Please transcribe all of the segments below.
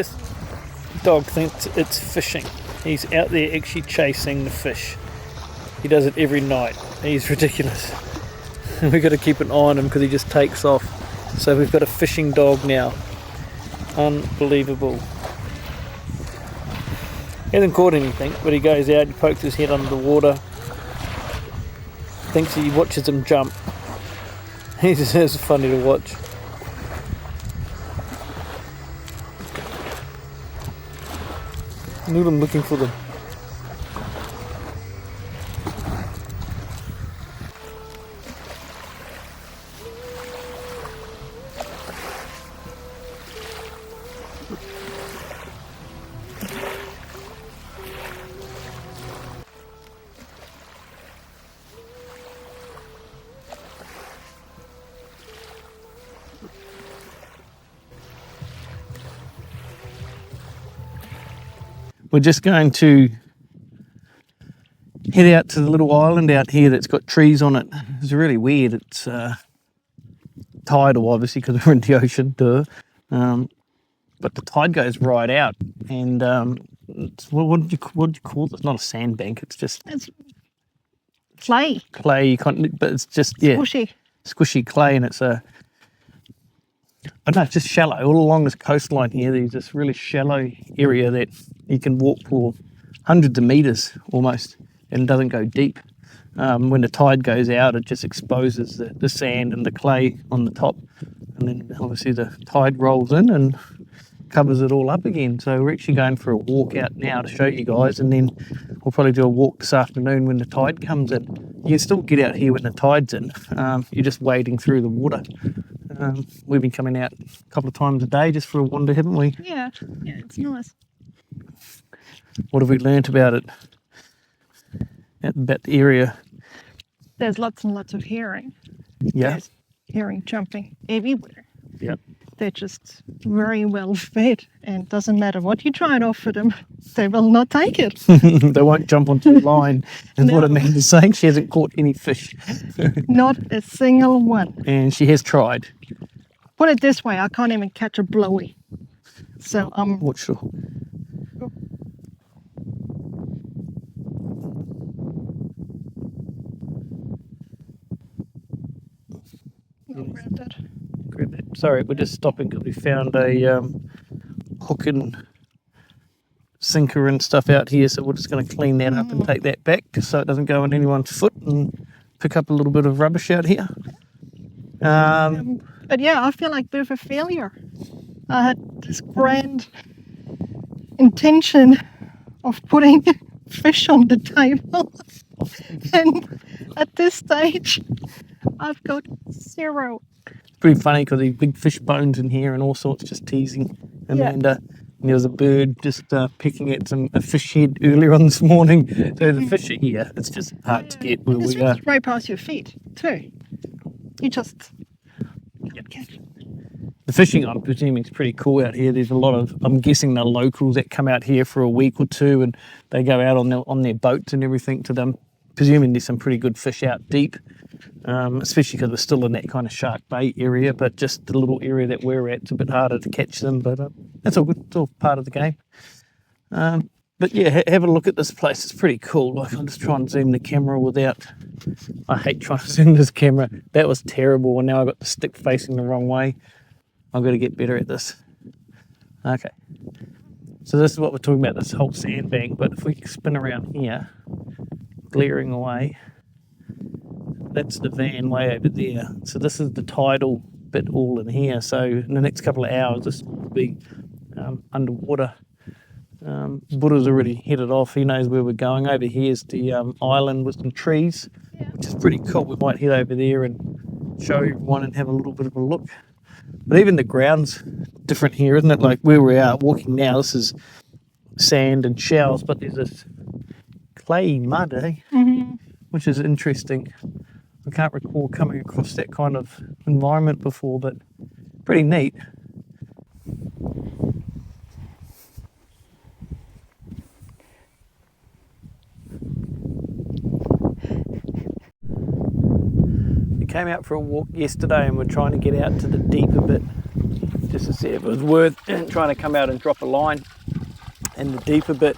This dog thinks it's fishing. He's out there actually chasing the fish. He does it every night. He's ridiculous. We've got to keep an eye on him because he just takes off. So we've got a fishing dog now. Unbelievable. He hasn't caught anything, but he goes out, he pokes his head under the water, thinks he watches him jump. He's just funny to watch. Look at him looking for them. We're just going to head out to the little island out here that's got trees on it. It's really weird. It's tidal, obviously, because we're in the ocean, duh. But the tide goes right out, and it's, what did you call it? It's not a sandbank. It's just clay. Clay, but it's just squishy clay, and it's I don't know, it's just shallow. All along this coastline here, there's this really shallow area that you can walk for hundreds of meters almost, and it doesn't go deep. When the tide goes out, it just exposes the sand and the clay on the top, and then obviously the tide rolls in and covers it all up again. So we're actually going for a walk out now to show you guys, and then we'll probably do a walk this afternoon when the tide comes in. You can still get out here when the tide's in. You're just wading through the water. We've been coming out a couple of times a day just for a wander, haven't we? Yeah, it's nice. What have we learnt about it? About the area? There's lots and lots of herring. Yeah. There's herring jumping everywhere. Yeah. They're just very well fed, and doesn't matter what you try and offer them, they will not take it. They won't jump onto the line, is what Amanda's saying. She hasn't caught any fish. Not a single one. And she has tried. Put it this way, I can't even catch a blowy. So I'm... What sure? I'll grab that. Grab that. Sorry, we're just stopping because we found a hook and sinker and stuff out here, so we're just going to clean that up and take that back just so it doesn't go on anyone's foot, and pick up a little bit of rubbish out here. But yeah, I feel like a bit of a failure. I had this grand intention of putting fish on the table, and at this stage I've got zero. It's pretty funny because there's big fish bones in here and all sorts, just teasing Amanda. And there was a bird just picking at a fish head earlier on this morning. So the fish are here. It's just hard to get where we are. It's right past your feet too. You just catch. The fishing, I'm presuming, is pretty cool out here. There's a lot of, I'm guessing, the locals that come out here for a week or two, and they go out on their boats and everything to them. Presuming there's some pretty good fish out deep, especially because we're still in that kind of Shark Bay area, but just the little area that we're at, it's a bit harder to catch them, but that's all good. It's all part of the game. But yeah, have a look at this place. It's pretty cool. Like, I'll just try and zoom the camera without... I hate trying to zoom this camera. That was terrible, and now I've got the stick facing the wrong way. I've got to get better at this. Okay. So this is what we're talking about, this whole sandbank, but if we spin around here, glaring away, that's the van way over there. So this is the tidal bit all in here. So in the next couple of hours, this will be underwater. Buddha's already headed off. He knows where we're going. Over here's the island with some trees, which is pretty cool. We might head over there and show everyone and have a little bit of a look. But even the ground's different here, isn't it? Like where we are walking now, this is sand and shells, but there's this clay mud, which is interesting. I can't recall coming across that kind of environment before, but pretty neat. We came out for a walk yesterday and we're trying to get out to the deeper bit just to see if it was worth trying to come out and drop a line in the deeper bit.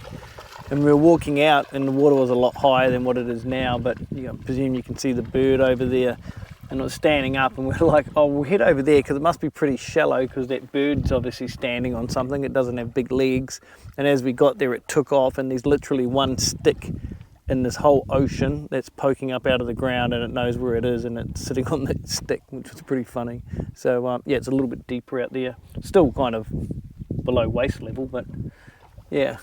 And we were walking out and the water was a lot higher than what it is now, but I presume you can see the bird over there, and it was standing up, and we're like, oh, we'll head over there because it must be pretty shallow because that bird's obviously standing on something. It doesn't have big legs. And as we got there, it took off, and there's literally one stick in this whole ocean that's poking up out of the ground, and it knows where it is, and it's sitting on that stick, which was pretty funny. So yeah, it's a little bit deeper out there, still kind of below waist level, but yeah.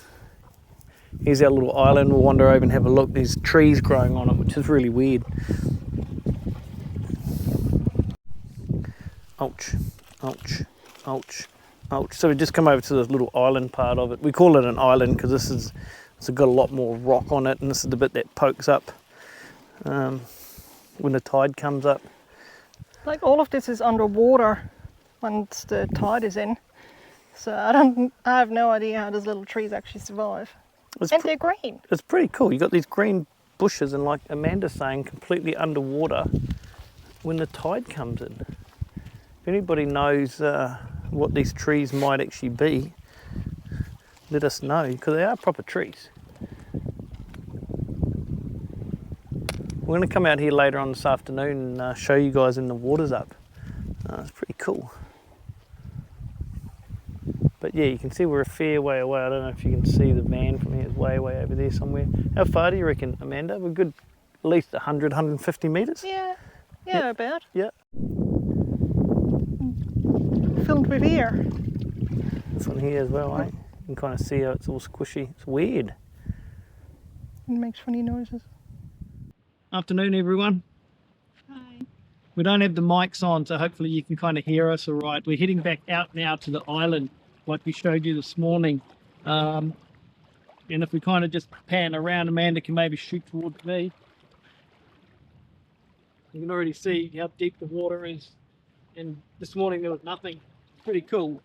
Here's our little island. We'll wander over and have a look. There's trees growing on it, which is really weird. Ouch, ouch, ouch, ouch. So we just come over to this little island part of it. We call it an island because it's got a lot more rock on it, and this is the bit that pokes up when the tide comes up. Like all of this is underwater once the tide is in. So I have no idea how those little trees actually survive. And they're green. It's pretty cool. You got these green bushes, and like Amanda's saying, completely underwater when the tide comes in. If anybody knows what these trees might actually be, let us know, because they are proper trees. We're going to come out here later on this afternoon and show you guys when the water's up. It's pretty cool. But yeah, you can see we're a fair way away. I don't know if you can see the van from here. It's way over there somewhere. How far do you reckon, Amanda? We're good at least 100, 150 metres? Yeah, about. Yeah. Filmed with ear. This one here as well, eh? You can kind of see how it's all squishy. It's weird. It makes funny noises. Afternoon, everyone. Hi. We don't have the mics on, so hopefully you can kind of hear us all right. We're heading back out now to the island, like we showed you this morning. And if we kind of just pan around, Amanda can maybe shoot towards me. You can already see how deep the water is. And this morning there was nothing. Pretty cool.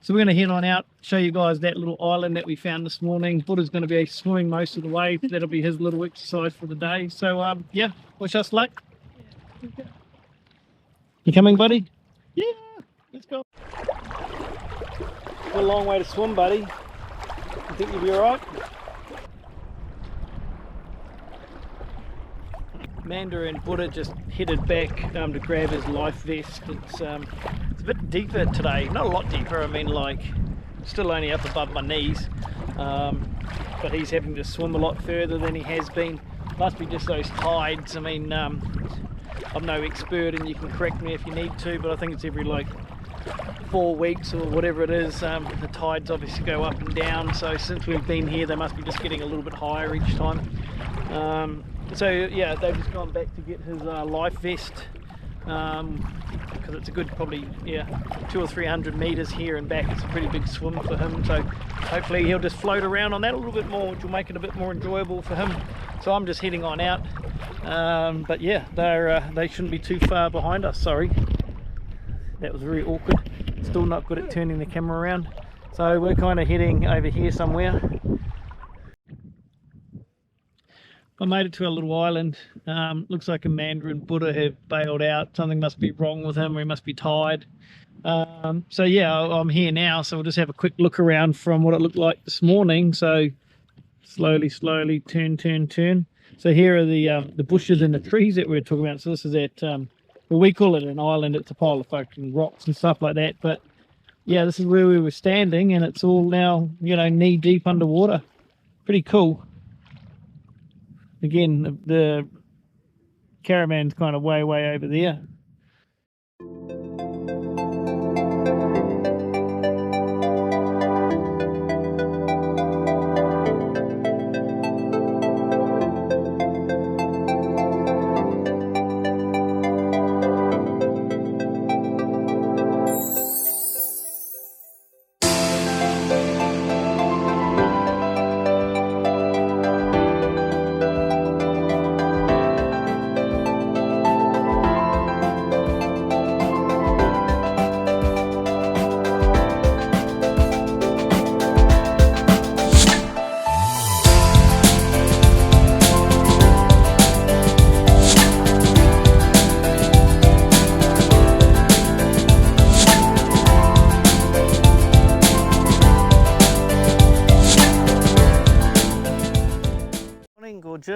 So we're going to head on out, show you guys that little island that we found this morning. Buddha's going to be swimming most of the way. That'll be his little exercise for the day. So yeah, wish us luck. Yeah. You coming, buddy? Yeah, let's go. It's a long way to swim, buddy. You think you'll be all right? Amanda and Buddha just headed back to grab his life vest. It's a bit deeper today, not a lot deeper. I mean, like, still only up above my knees, but he's having to swim a lot further than he has been. Must be just those tides. I mean, I'm no expert, and you can correct me if you need to, but I think it's every like 4 weeks or whatever it is. The tides obviously go up and down, so since we've been here they must be just getting a little bit higher each time. So yeah, they've just gone back to get his life vest, because it's a good probably 200 or 300 meters here and back. It's a pretty big swim for him, so hopefully he'll just float around on that a little bit more, which will make it a bit more enjoyable for him. So I'm just heading on out, but yeah, they shouldn't be too far behind us. Sorry, that was very awkward. Still not good at turning the camera around, so we're kind of heading over here somewhere. I made it to a little island. Looks like Amanda and Buddha have bailed out. Something must be wrong with him, or he must be tired. So yeah, I'm here now, so we'll just have a quick look around from what it looked like this morning. So slowly turn. So here are the bushes and the trees that we were talking about. So this is at well, we call it an island. It's a pile of fucking rocks and stuff like that, but yeah, this is where we were standing, and it's all now, you know, knee deep underwater. Pretty cool. Again, the caravan's kind of way over there.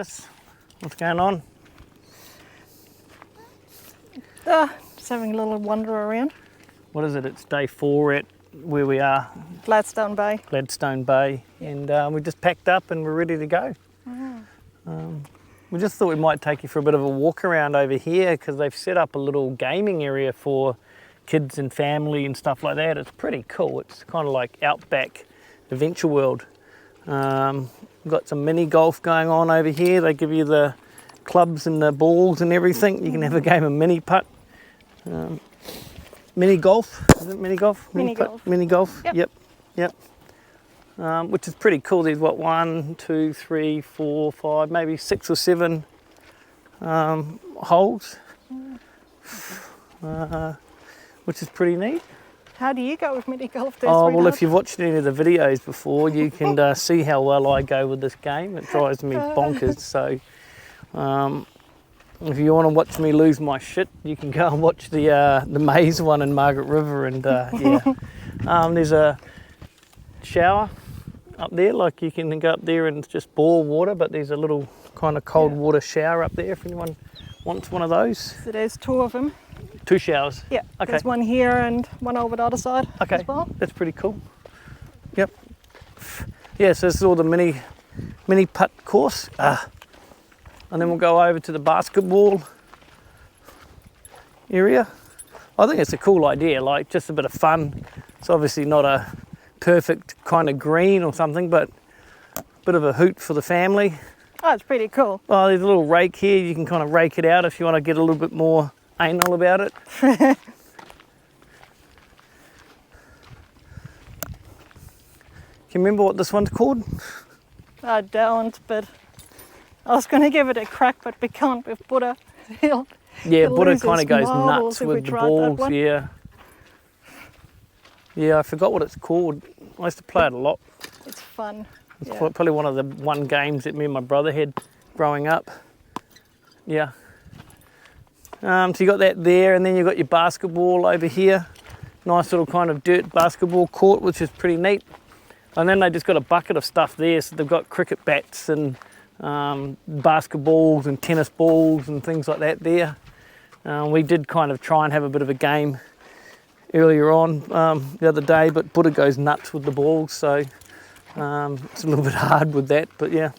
Janice? What's going on? Just having a little wander around. What is it? It's day 4 at where we are, Gladstone Bay. Gladstone Bay, and we just packed up and we're ready to go. We just thought we might take you for a bit of a walk around over here because they've set up a little gaming area for kids and family and stuff like that. It's pretty cool. It's kind of like Outback Adventure World. We've got some mini golf going on over here. They give you the clubs and the balls and everything. You can have a game of mini putt. Mini golf, is it mini golf? Mini golf. Mini golf, Yep. yep. Which is pretty cool. There's what, 1, 2, 3, 4, 5, maybe 6 or 7 holes, which is pretty neat. How do you go with mini golf? Oh, well, if you've watched any of the videos before, you can see how well I go with this game. It drives me bonkers. So if you want to watch me lose my shit, you can go and watch the maze one in Margaret River. And yeah, there's a shower up there, like you can go up there and just bore water, but there's a little kind of cold water shower up there if anyone wants one of those. So there's 2 of them. 2 showers? Yeah, okay. There's one here and one over the other side as well. That's pretty cool. Yep. Yeah, so this is all the mini putt course. And then we'll go over to the basketball area. I think it's a cool idea, like just a bit of fun. It's obviously not a perfect kind of green or something, but a bit of a hoot for the family. Oh, it's pretty cool. Oh, there's a little rake here. You can kind of rake it out if you want to get a little bit more anal about it. Can you remember what this one's called? I don't, but I was going to give it a crack, but we can't with Buddha. Yeah, he'll Buddha lose kind of his goes marbles nuts if we with the tried that balls, one. yeah. Yeah, I forgot what it's called. I used to play it a lot. It's fun. It's Yeah. probably one of the games that me and my brother had growing up. Yeah. So you got that there, and then you got your basketball over here. Nice little kind of dirt basketball court, which is pretty neat. And then they just got a bucket of stuff there, so they've got cricket bats and basketballs and tennis balls and things like that there. We did kind of try and have a bit of a game earlier on the other day, but Buddha goes nuts with the balls, so it's a little bit hard with that, but yeah.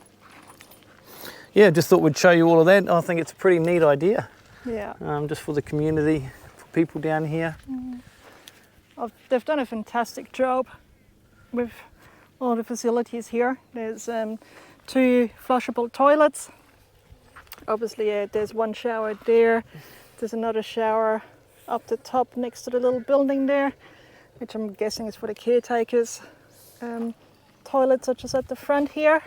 Yeah, just thought we'd show you all of that. I think it's a pretty neat idea. Yeah. Just for the community, for people down here. They've done a fantastic job with all the facilities here. There's 2 flushable toilets. Obviously, there's one shower there. There's another shower up the top next to the little building there, which I'm guessing is for the caretakers. Toilets are just at the front here.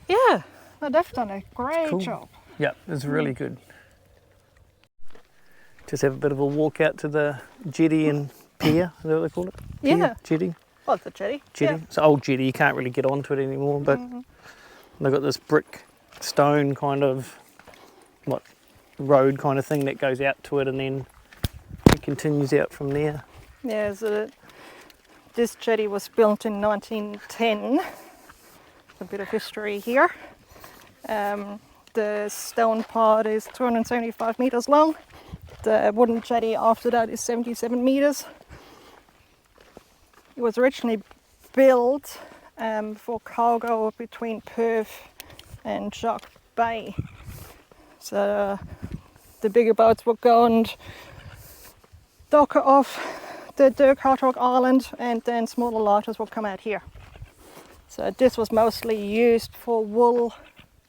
Yeah, they've done a great job. Yeah, it's really good. Just have a bit of a walk out to the jetty and pier, is that what they call it? Pier? Yeah. Jetty? Oh, it's a jetty. Jetty. Yeah. It's an old jetty, you can't really get onto it anymore, but they've got this brick stone kind of road kind of thing that goes out to it, and then it continues out from there. Yeah, so this jetty was built in 1910. A bit of history here. The stone part is 275 meters long. The wooden jetty after that is 77 meters. It was originally built for cargo between Perth and Shark Bay. So the bigger boats would go and dock off the Dirk Hartog Island, and then smaller lighters will come out here. So this was mostly used for wool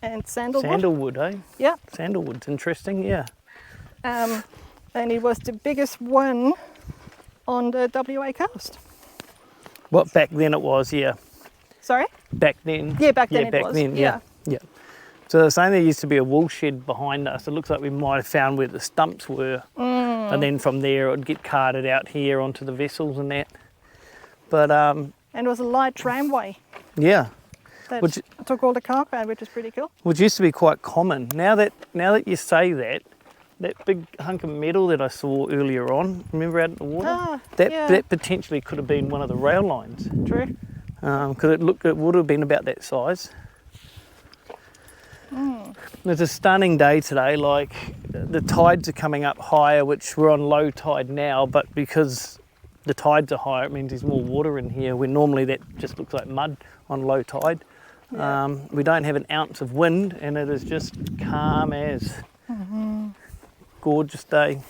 and sandalwood. Sandalwood, eh? Yeah. Sandalwood's interesting, yeah. And it was the biggest one on the WA coast. What, back then it was, yeah. Sorry? Back then? Yeah, back then yeah, it was. Yeah. So they're saying there used to be a wool shed behind us. It looks like we might have found where the stumps were. And then from there it would get carted out here onto the vessels and that. But And it was a light tramway yeah. that took all the cargo out, which is pretty cool. Which used to be quite common. Now that you say that big hunk of metal that I saw earlier on, remember out in the water? That potentially could have been one of the rail lines. True. Because it would have been about that size. It's a stunning day today. Like the tides are coming up higher, which we're on low tide now, but because the tides are higher, it means there's more water in here, where normally that just looks like mud on low tide. Yeah. We don't have an ounce of wind, and it is just calm as. Gorgeous day.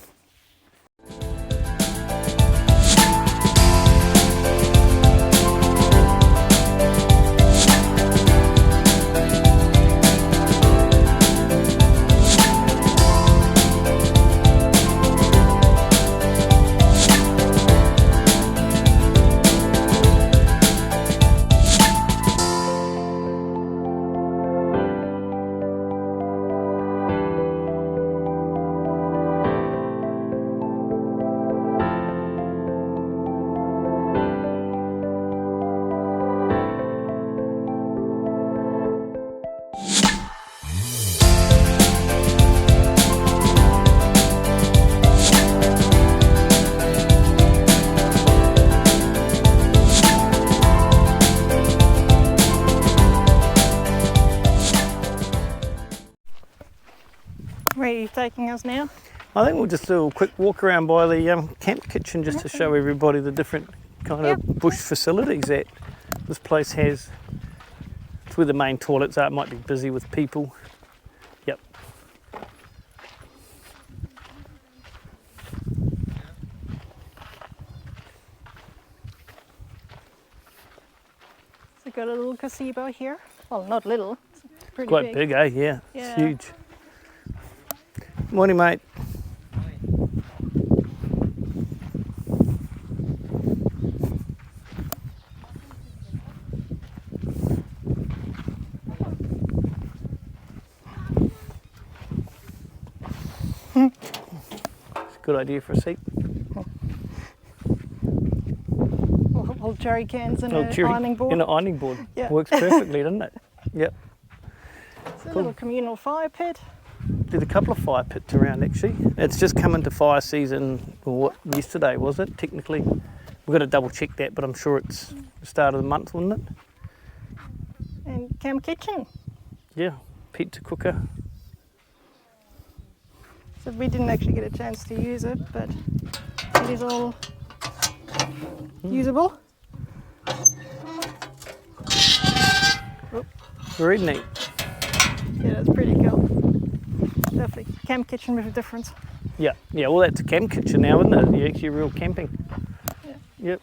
Where are you taking us now? I think we'll just do a quick walk around by the camp kitchen just to show everybody the different kind of bush facilities that this place has. It's where the main toilets are. It might be busy with people. Yep. So got a little gazebo here. Well, not little. It's pretty Quite big, eh? Yeah, Yeah. it's huge. Morning, mate. It's a good idea for a seat. Old jerry cans and Oh, an cheery. ironing board. In an ironing board. Yeah. Works perfectly, doesn't it? Yep. It's a little communal fire pit. Did a couple of fire pits around actually. It's just come into fire season, or what, yesterday was it? Technically, we've got to double check that, but I'm sure it's the start of the month, wasn't it? And camp kitchen. Yeah, pizza cooker. So we didn't actually get a chance to use it, but it is all usable. Very neat. Yeah, that's pretty cool. Definitely camp kitchen with a difference. Yeah, well that's a camp kitchen now, isn't it? You're actually real camping. Yeah. Yep.